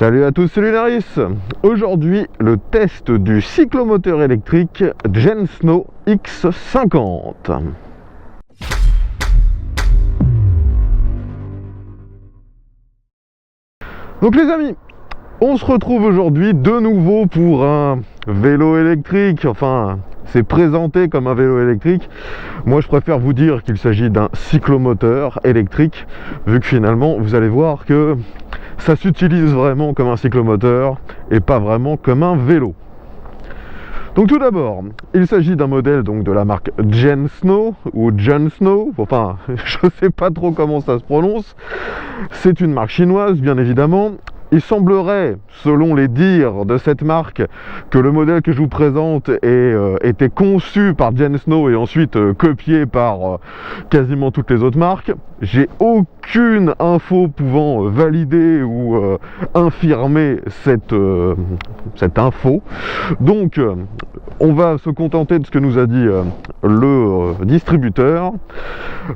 Salut à tous, c'est Lunaris. Aujourd'hui, le test du cyclomoteur électrique Gensno X50. Donc les amis, on se retrouve aujourd'hui de nouveau pour un vélo électrique. Enfin, c'est présenté comme un vélo électrique. Moi, je préfère vous dire qu'il s'agit d'un cyclomoteur électrique, vu que finalement, vous allez voir que ça s'utilise vraiment comme un cyclomoteur et pas vraiment comme un vélo. Donc tout d'abord, il s'agit d'un modèle donc de la marque Gensno ou Gensno, enfin je sais pas trop comment ça se prononce. C'est une marque chinoise bien évidemment. Il semblerait, selon les dires de cette marque, que le modèle que je vous présente était conçu par Gensno et ensuite copié par quasiment toutes les autres marques. J'ai aucune info pouvant valider ou infirmer cette info. Donc, on va se contenter de ce que nous a dit le distributeur.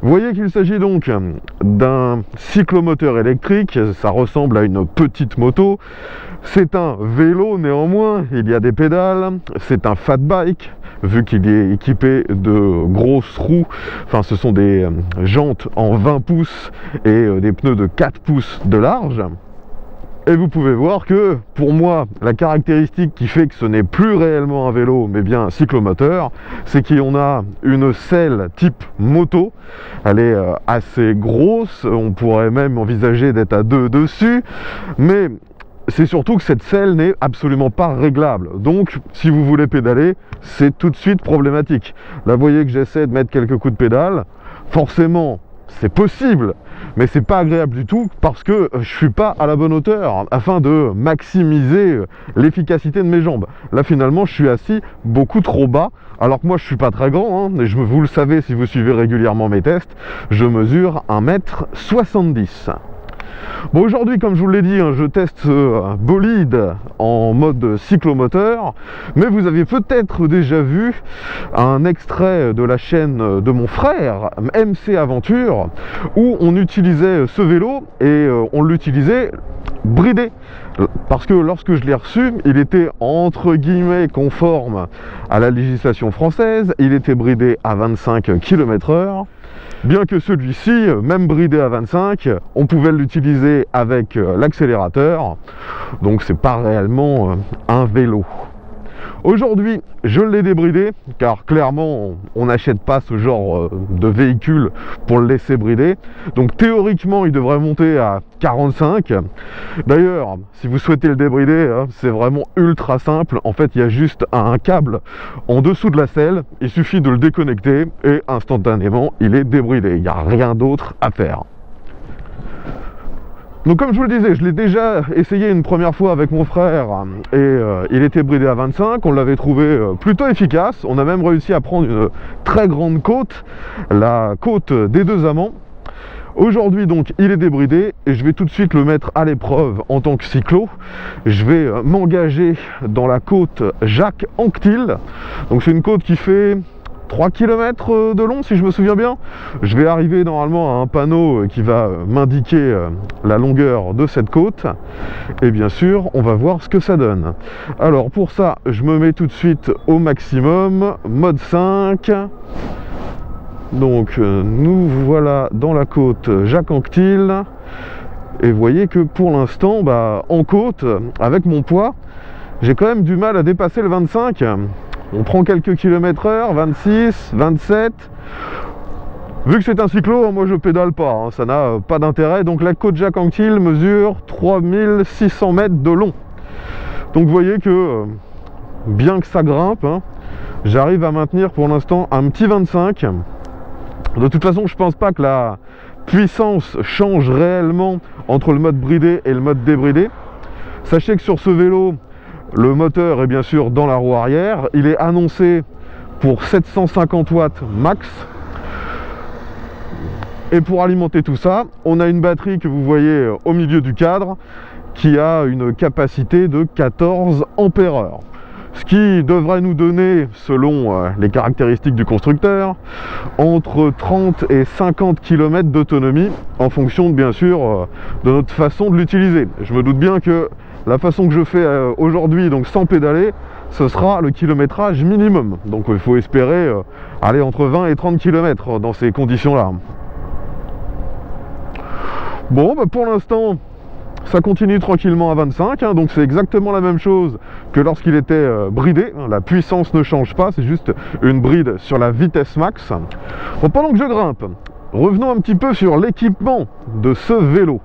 Vous voyez qu'il s'agit donc d'un cyclomoteur électrique. Ça ressemble à une petite moto. C'est un vélo néanmoins, il y a des pédales. C'est un fat bike, vu qu'il est équipé de grosses roues. Enfin, ce sont des jantes en 20 pouces et des pneus de 4 pouces de large. Et vous pouvez voir que, pour moi, la caractéristique qui fait que ce n'est plus réellement un vélo, mais bien un cyclomoteur, c'est qu'on a une selle type moto. Elle est assez grosse, on pourrait même envisager d'être à deux dessus, mais c'est surtout que cette selle n'est absolument pas réglable. Donc, si vous voulez pédaler, c'est tout de suite problématique. Là, vous voyez que j'essaie de mettre quelques coups de pédale. Forcément, c'est possible, mais c'est pas agréable du tout parce que je suis pas à la bonne hauteur afin de maximiser l'efficacité de mes jambes. Là finalement je suis assis beaucoup trop bas, alors que moi je suis pas très grand, hein, et vous le savez si vous suivez régulièrement mes tests, je mesure 1,70 m. Bon, aujourd'hui, comme je vous l'ai dit, je teste ce bolide en mode cyclomoteur, mais vous avez peut-être déjà vu un extrait de la chaîne de mon frère, MC Aventure, où on utilisait ce vélo et on l'utilisait bridé. Parce que lorsque je l'ai reçu, il était entre guillemets conforme à la législation française, il était bridé à 25 km/h. Bien que celui-ci, même bridé à 25, on pouvait l'utiliser avec l'accélérateur, donc c'est pas réellement un vélo. Aujourd'hui, je l'ai débridé, car clairement, on n'achète pas ce genre de véhicule pour le laisser brider. Donc théoriquement, il devrait monter à 45. D'ailleurs, si vous souhaitez le débrider, c'est vraiment ultra simple. En fait, il y a juste un câble en dessous de la selle. Il suffit de le déconnecter et instantanément, il est débridé. Il n'y a rien d'autre à faire. Donc comme je vous le disais, je l'ai déjà essayé une première fois avec mon frère et il était bridé à 25, on l'avait trouvé plutôt efficace. On a même réussi à prendre une très grande côte, la côte des Deux Amants. Aujourd'hui donc il est débridé et je vais tout de suite le mettre à l'épreuve en tant que cyclo. Je vais m'engager dans la côte Jacques Anquetil. Donc c'est une côte qui fait 3 km de long si je me souviens bien. Je vais arriver normalement à un panneau qui va m'indiquer la longueur de cette côte et bien sûr on va voir ce que ça donne. Alors pour ça je me mets tout de suite au maximum, mode 5. Donc nous voilà dans la côte Jacques Anquetil et vous voyez que pour l'instant en côte avec mon poids j'ai quand même du mal à dépasser le 25. On prend quelques km/h, 26, 27. Vu que c'est un cyclo, moi je pédale pas, ça n'a pas d'intérêt. Donc la côte Jacques Anquetil mesure 3600 mètres de long. Donc vous voyez que, bien que ça grimpe, j'arrive à maintenir pour l'instant un petit 25. De toute façon, je pense pas que la puissance change réellement entre le mode bridé et le mode débridé. Sachez que sur ce vélo, le moteur est bien sûr dans la roue arrière. Il est annoncé pour 750 watts max. Et pour alimenter tout ça, on a une batterie que vous voyez au milieu du cadre qui a une capacité de 14 ampères-heure. ce qui devrait nous donner, selon les caractéristiques du constructeur, entre 30 et 50 km d'autonomie, en fonction bien sûr de notre façon de l'utiliser. Je me doute bien que la façon que je fais aujourd'hui, donc sans pédaler, ce sera le kilométrage minimum. Donc il faut espérer aller entre 20 et 30 km dans ces conditions-là. Bon, bah pour l'instant, ça continue tranquillement à 25, hein, donc c'est exactement la même chose que lorsqu'il était bridé. La puissance ne change pas, c'est juste une bride sur la vitesse max. Bon, pendant que je grimpe, revenons un petit peu sur l'équipement de ce vélo.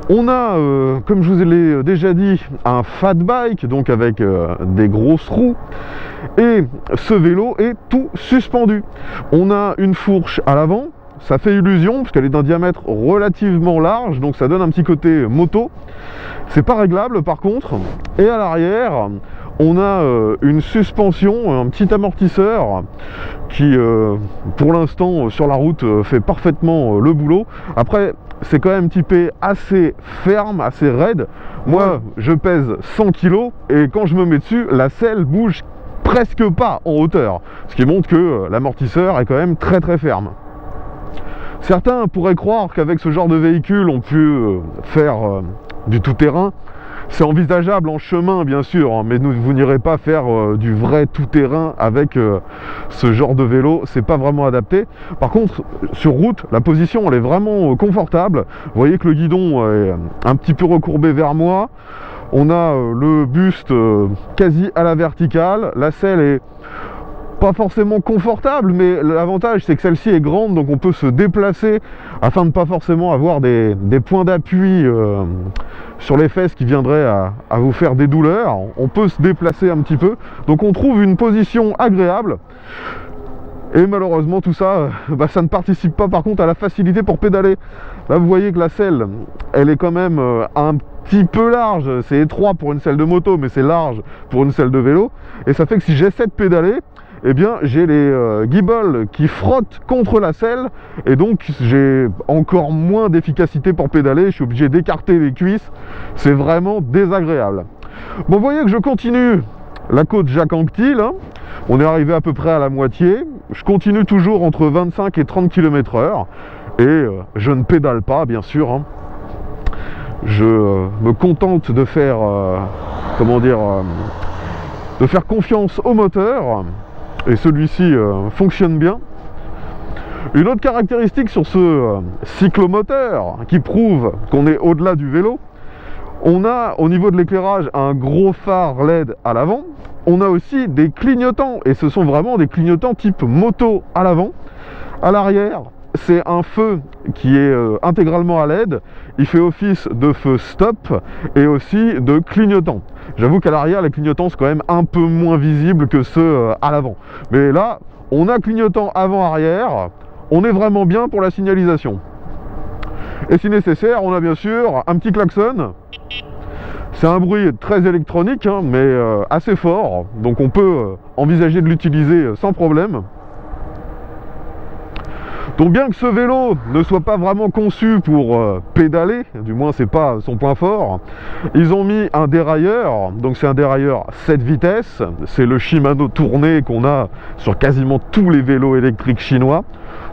On a, comme je vous l'ai déjà dit, un fat bike, donc avec des grosses roues, et ce vélo est tout suspendu. On a une fourche à l'avant, ça fait illusion, parce qu'elle est d'un diamètre relativement large, donc ça donne un petit côté moto. C'est pas réglable par contre, et à l'arrière, on a une suspension, un petit amortisseur qui, pour l'instant, sur la route, fait parfaitement le boulot. Après, c'est quand même typé assez ferme, assez raide. Moi, je pèse 100 kg et quand je me mets dessus, la selle bouge presque pas en hauteur. Ce qui montre que l'amortisseur est quand même très très ferme. Certains pourraient croire qu'avec ce genre de véhicule, on peut faire du tout-terrain. C'est envisageable en chemin bien sûr, hein, mais vous n'irez pas faire du vrai tout-terrain avec ce genre de vélo, c'est pas vraiment adapté. Par contre, sur route, la position elle est vraiment confortable. Vous voyez que le guidon est un petit peu recourbé vers moi. On a le buste quasi à la verticale, la selle est pas forcément confortable, mais l'avantage c'est que celle-ci est grande, donc on peut se déplacer afin de ne pas forcément avoir des points d'appui sur les fesses qui viendraient à vous faire des douleurs. On peut se déplacer un petit peu, donc on trouve une position agréable. Et malheureusement tout ça, ça ne participe pas par contre à la facilité pour pédaler. Là vous voyez que la selle, elle est quand même un petit peu large, c'est étroit pour une selle de moto, mais c'est large pour une selle de vélo. Et ça fait que si j'essaie de pédaler, eh bien j'ai les guibolles qui frottent contre la selle et donc j'ai encore moins d'efficacité pour pédaler, je suis obligé d'écarter les cuisses, c'est vraiment désagréable. Bon, vous voyez que je continue la côte Jacques-Anquetil, hein. On est arrivé à peu près à la moitié, je continue toujours entre 25 et 30 km/h et je ne pédale pas bien sûr, hein. Je me contente de faire, de faire confiance au moteur. Et celui-ci fonctionne bien. Une autre caractéristique sur ce cyclomoteur qui prouve qu'on est au-delà du vélo, on a au niveau de l'éclairage un gros phare LED à l'avant. On a aussi des clignotants et ce sont vraiment des clignotants type moto à l'avant. À l'arrière, c'est un feu qui est intégralement à LED. Il fait office de feu stop et aussi de clignotant. J'avoue qu'à l'arrière, les clignotants sont quand même un peu moins visibles que ceux à l'avant. Mais là, on a clignotant avant-arrière. On est vraiment bien pour la signalisation. Et si nécessaire, on a bien sûr un petit klaxon. C'est un bruit très électronique, hein, mais assez fort. Donc on peut envisager de l'utiliser sans problème. Donc bien que ce vélo ne soit pas vraiment conçu pour pédaler, du moins c'est pas son point fort, ils ont mis un dérailleur, donc c'est un dérailleur 7 vitesses, c'est le Shimano tourné qu'on a sur quasiment tous les vélos électriques chinois.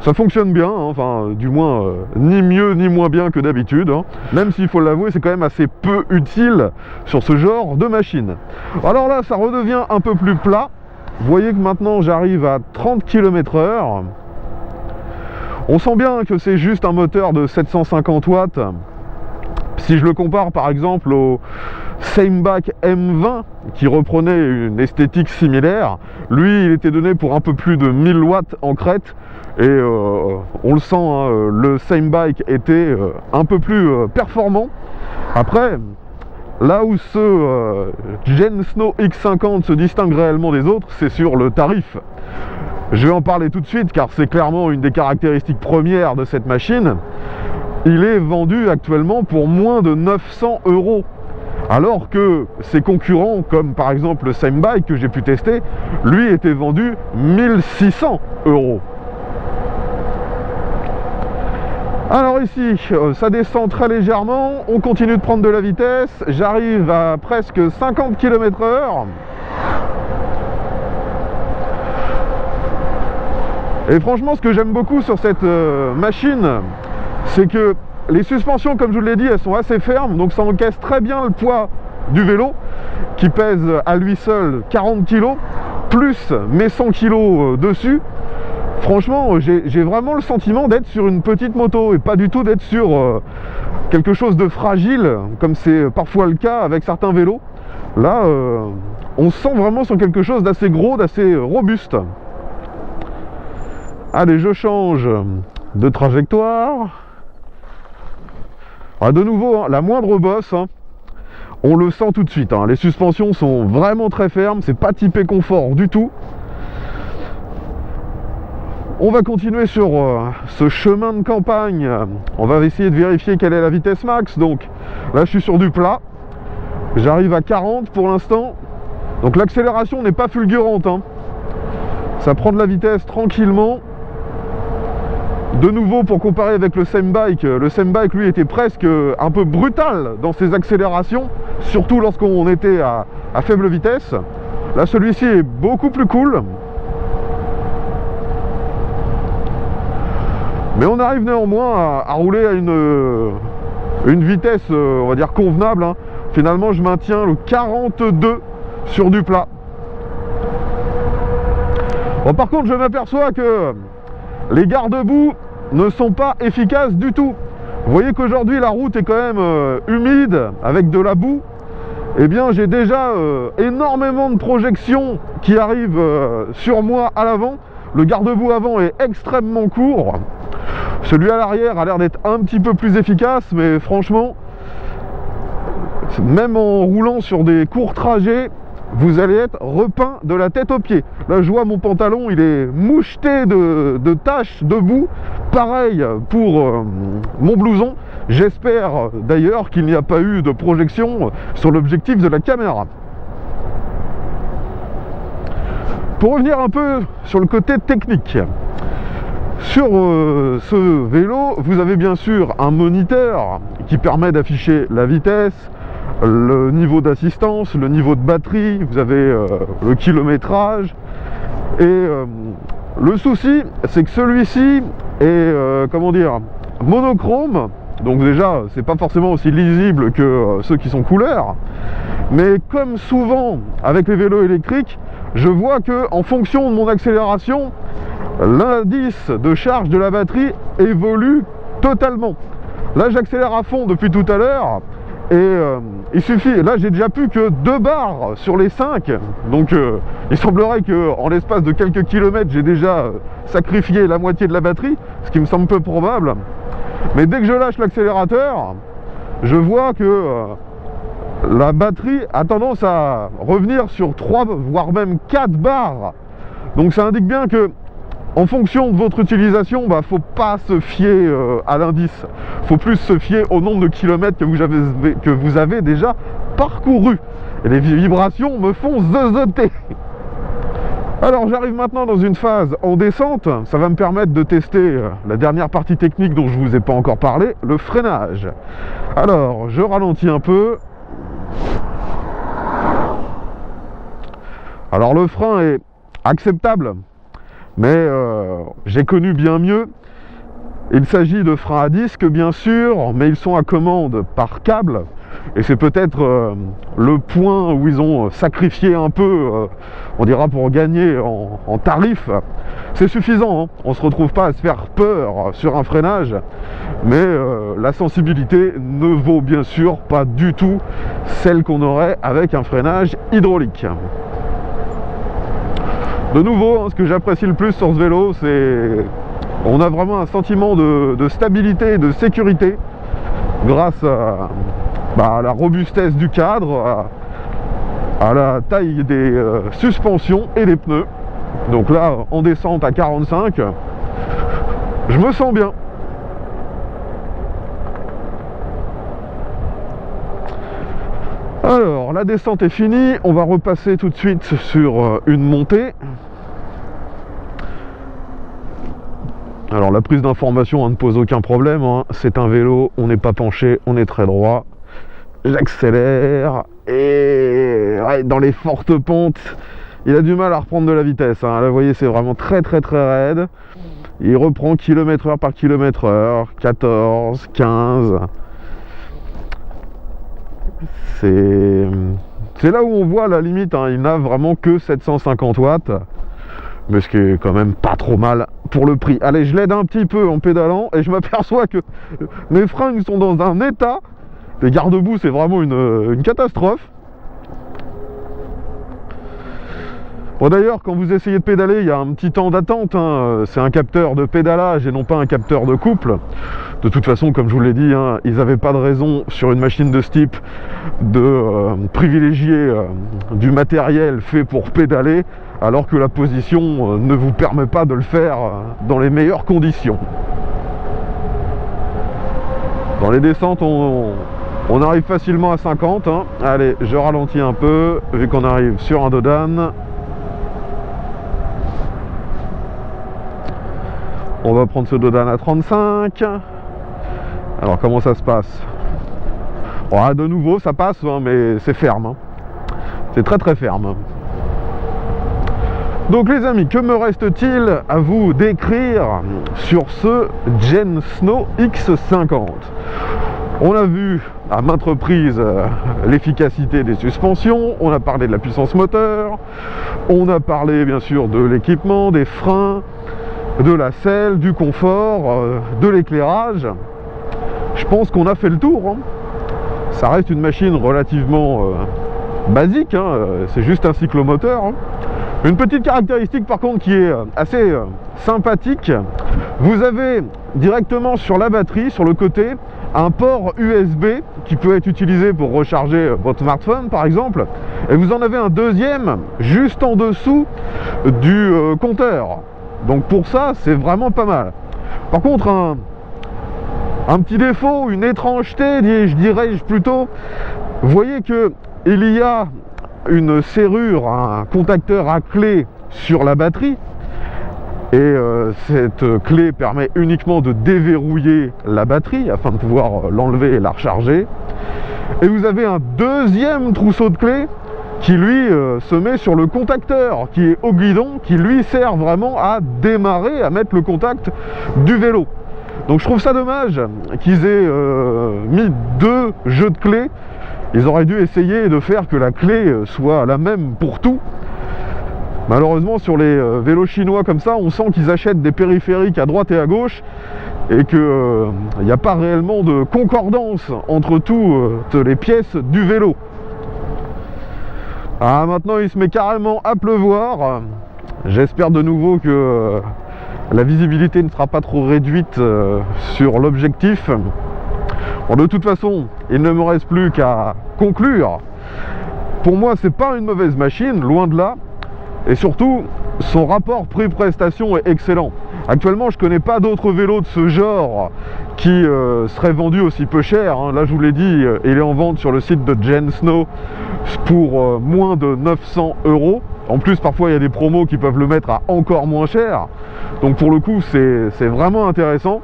Ça fonctionne bien, hein, enfin du moins ni mieux ni moins bien que d'habitude, hein. Même s'il faut l'avouer c'est quand même assez peu utile sur ce genre de machine. Alors là ça redevient un peu plus plat, vous voyez que maintenant j'arrive à 30 km/h. On sent bien que c'est juste un moteur de 750 watts. Si je le compare par exemple au Samebike M20 qui reprenait une esthétique similaire, lui il était donné pour un peu plus de 1000 watts en crête et on le sent, hein, le Samebike était un peu plus performant. Après, là où ce Gensnow X50 se distingue réellement des autres, c'est sur le tarif. Je vais en parler tout de suite car c'est clairement une des caractéristiques premières de cette machine. Il est vendu actuellement pour moins de 900 €. Alors que ses concurrents, comme par exemple le Samebike que j'ai pu tester, lui était vendu 1600 €. Alors ici, ça descend très légèrement, on continue de prendre de la vitesse, j'arrive à presque 50 km/h. Et franchement, ce que j'aime beaucoup sur cette machine, c'est que les suspensions, comme je vous l'ai dit, elles sont assez fermes, donc ça encaisse très bien le poids du vélo, qui pèse à lui seul 40 kg, plus mes 100 kg dessus. Franchement, j'ai vraiment le sentiment d'être sur une petite moto, et pas du tout d'être sur quelque chose de fragile, comme c'est parfois le cas avec certains vélos. Là, on se sent vraiment sur quelque chose d'assez gros, d'assez robuste. Allez, je change de trajectoire. Ah, de nouveau, hein, la moindre bosse, hein, on le sent tout de suite. Hein. Les suspensions sont vraiment très fermes, c'est pas typé confort du tout. On va continuer sur ce chemin de campagne. On va essayer de vérifier quelle est la vitesse max. Donc là, je suis sur du plat. J'arrive à 40 pour l'instant. Donc l'accélération n'est pas fulgurante. Hein. Ça prend de la vitesse tranquillement. De nouveau, pour comparer avec le Sembike, lui était presque un peu brutal dans ses accélérations, surtout lorsqu'on était à faible vitesse. Là, celui-ci est beaucoup plus cool. Mais on arrive néanmoins à rouler à une vitesse, on va dire, convenable. Hein. Finalement, je maintiens le 42 sur du plat. Bon, par contre, je m'aperçois que les garde-boue ne sont pas efficaces du tout. Vous voyez qu'aujourd'hui, la route est quand même humide, avec de la boue. Eh bien, j'ai déjà énormément de projections qui arrivent sur moi à l'avant. Le garde-boue avant est extrêmement court. Celui à l'arrière a l'air d'être un petit peu plus efficace, mais franchement, même en roulant sur des courts trajets, vous allez être repeint de la tête aux pieds. Là, je vois mon pantalon, il est moucheté de taches de boue. Pareil pour mon blouson. J'espère d'ailleurs qu'il n'y a pas eu de projection sur l'objectif de la caméra. Pour revenir un peu sur le côté technique, sur ce vélo, vous avez bien sûr un moniteur qui permet d'afficher la vitesse, le niveau d'assistance, le niveau de batterie, vous avez le kilométrage. Et le souci, c'est que celui-ci est, comment dire, monochrome. Donc déjà, c'est pas forcément aussi lisible que ceux qui sont couleurs. Mais comme souvent avec les vélos électriques, je vois que en fonction de mon accélération, l'indice de charge de la batterie évolue totalement. Là, j'accélère à fond depuis tout à l'heure et il suffit, là j'ai déjà plus que 2 barres sur les 5, donc il semblerait qu'en l'espace de quelques kilomètres j'ai déjà sacrifié la moitié de la batterie, ce qui me semble peu probable. Mais dès que je lâche l'accélérateur, je vois que la batterie a tendance à revenir sur 3 voire même 4 barres. Donc ça indique bien que en fonction de votre utilisation, faut pas se fier à l'indice. Faut plus se fier au nombre de kilomètres que vous avez déjà parcouru. Et les vibrations me font zeuzoter. Alors j'arrive maintenant dans une phase en descente. Ça va me permettre de tester la dernière partie technique dont je vous ai pas encore parlé, le freinage. Alors je ralentis un peu. Alors le frein est acceptable, mais j'ai connu bien mieux. Il s'agit de freins à disque bien sûr, mais ils sont à commande par câble, et c'est peut-être le point où ils ont sacrifié un peu, on dira, pour gagner en tarif. C'est suffisant, hein. On ne se retrouve pas à se faire peur sur un freinage, mais la sensibilité ne vaut bien sûr pas du tout celle qu'on aurait avec un freinage hydraulique. De nouveau, ce que j'apprécie le plus sur ce vélo, c'est on a vraiment un sentiment de stabilité et de sécurité grâce à la robustesse du cadre, à la taille des suspensions et des pneus. Donc là, en descente à 45, je me sens bien. Alors, la descente est finie, on va repasser tout de suite sur une montée. Alors la prise d'information ne pose aucun problème, hein. C'est un vélo, on n'est pas penché, on est très droit. J'accélère et ouais, dans les fortes pentes, il a du mal à reprendre de la vitesse, hein. Là vous voyez c'est vraiment très raide. Il reprend km/h par km/h, 14, 15. C'est là où on voit la limite, hein. Il n'a vraiment que 750 watts. Mais ce qui est quand même pas trop mal pour le prix. Allez, je l'aide un petit peu en pédalant et je m'aperçois que mes fringues sont dans un état. Les garde-boue, c'est vraiment une catastrophe. Bon d'ailleurs, quand vous essayez de pédaler, il y a un petit temps d'attente, hein. C'est un capteur de pédalage et non pas un capteur de couple. De toute façon, comme je vous l'ai dit, hein, ils n'avaient pas de raison sur une machine de ce type de privilégier du matériel fait pour pédaler, alors que la position ne vous permet pas de le faire dans les meilleures conditions. Dans les descentes, on arrive facilement à 50. Hein. Allez, je ralentis un peu, vu qu'on arrive sur un Dodane. On va prendre ce Dodane à 35. Alors comment ça se passe? Oh, de nouveau ça passe, hein, mais c'est ferme, hein. C'est très ferme. Donc les amis, que me reste-t-il à vous décrire sur ce Gensno X50? On a vu à maintes reprises l'efficacité des suspensions, on a parlé de la puissance moteur, on a parlé bien sûr de l'équipement, des freins, de la selle, du confort, de l'éclairage. Je pense qu'on a fait le tour, hein. Ça reste une machine relativement basique, hein. C'est juste un cyclomoteur, hein. Une petite caractéristique par contre qui est assez sympathique, vous avez directement sur la batterie, sur le côté, un port USB qui peut être utilisé pour recharger votre smartphone par exemple, et vous en avez un deuxième juste en dessous du compteur. Donc pour ça, c'est vraiment pas mal. Par contre, un petit défaut, une étrangeté, je dirais plutôt, vous voyez que il y a une serrure, un contacteur à clé sur la batterie, et cette clé permet uniquement de déverrouiller la batterie afin de pouvoir l'enlever et la recharger. Et vous avez un deuxième trousseau de clés qui lui se met sur le contacteur qui est au guidon, qui lui sert vraiment à démarrer, à mettre le contact du vélo. Donc je trouve ça dommage qu'ils aient mis deux jeux de clés. Ils auraient dû essayer de faire que la clé soit la même pour tout. Malheureusement sur les vélos chinois comme ça, on sent qu'ils achètent des périphériques à droite et à gauche et qu'il n'y a pas réellement de concordance entre toutes les pièces du vélo. Ah, maintenant il se met carrément à pleuvoir. J'espère de nouveau que la visibilité ne sera pas trop réduite sur l'objectif. Bon, de toute façon, il ne me reste plus qu'à conclure. Pour moi, c'est pas une mauvaise machine, loin de là. Et surtout, son rapport prix-prestation est excellent. Actuellement, je connais pas d'autres vélos de ce genre qui seraient vendus aussi peu cher, hein. Là, je vous l'ai dit, il est en vente sur le site de Gensno pour moins de 900 €. En plus, parfois, il y a des promos qui peuvent le mettre à encore moins cher. Donc, pour le coup, c'est vraiment intéressant.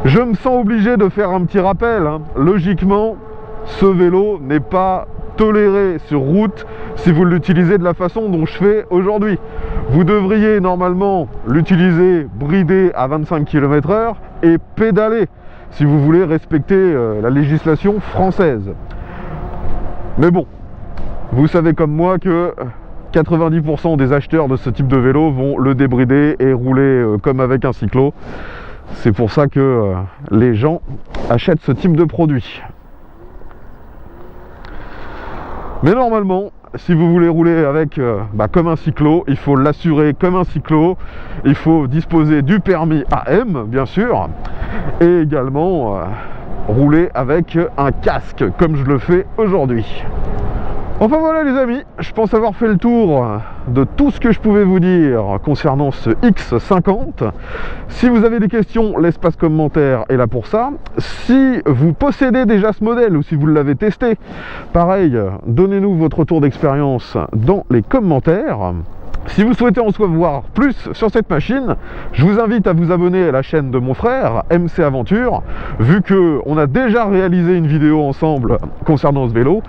Je me sens obligé de faire un petit rappel, hein. Logiquement, ce vélo n'est pas toléré sur route si vous l'utilisez de la façon dont je fais aujourd'hui. Vous devriez normalement l'utiliser bridé à 25 km/h et pédaler si vous voulez respecter la législation française. Mais bon, vous savez comme moi que 90% des acheteurs de ce type de vélo vont le débrider et rouler comme avec un cyclo. C'est pour ça que les gens achètent ce type de produit. Mais normalement, si vous voulez rouler avec comme un cyclo, il faut l'assurer comme un cyclo. Il faut disposer du permis AM, bien sûr, et également rouler avec un casque, comme je le fais aujourd'hui. Enfin voilà les amis, je pense avoir fait le tour de tout ce que je pouvais vous dire concernant ce X50. Si vous avez des questions, l'espace commentaire est là pour ça. Si vous possédez déjà ce modèle ou si vous l'avez testé, pareil, donnez-nous votre retour d'expérience dans les commentaires. Si vous souhaitez en savoir plus sur cette machine, je vous invite à vous abonner à la chaîne de mon frère, MC Aventure, vu qu'on a déjà réalisé une vidéo ensemble concernant ce vélo,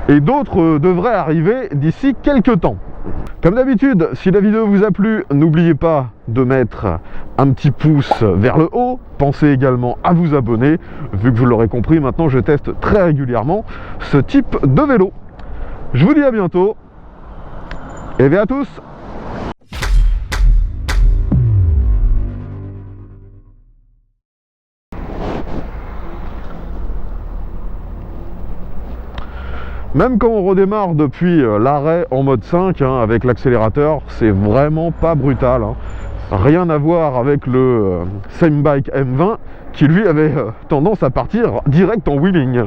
et d'autres devraient arriver d'ici quelques temps. Comme d'habitude, si la vidéo vous a plu, n'oubliez pas de mettre un petit pouce vers le haut. Pensez également à vous abonner, vu que vous l'aurez compris, maintenant je teste très régulièrement ce type de vélo. Je vous dis à bientôt, et bien à tous. Même quand on redémarre depuis l'arrêt en mode 5 avec l'accélérateur, c'est vraiment pas brutal. Rien à voir avec le Samebike M20 qui lui avait tendance à partir direct en wheeling.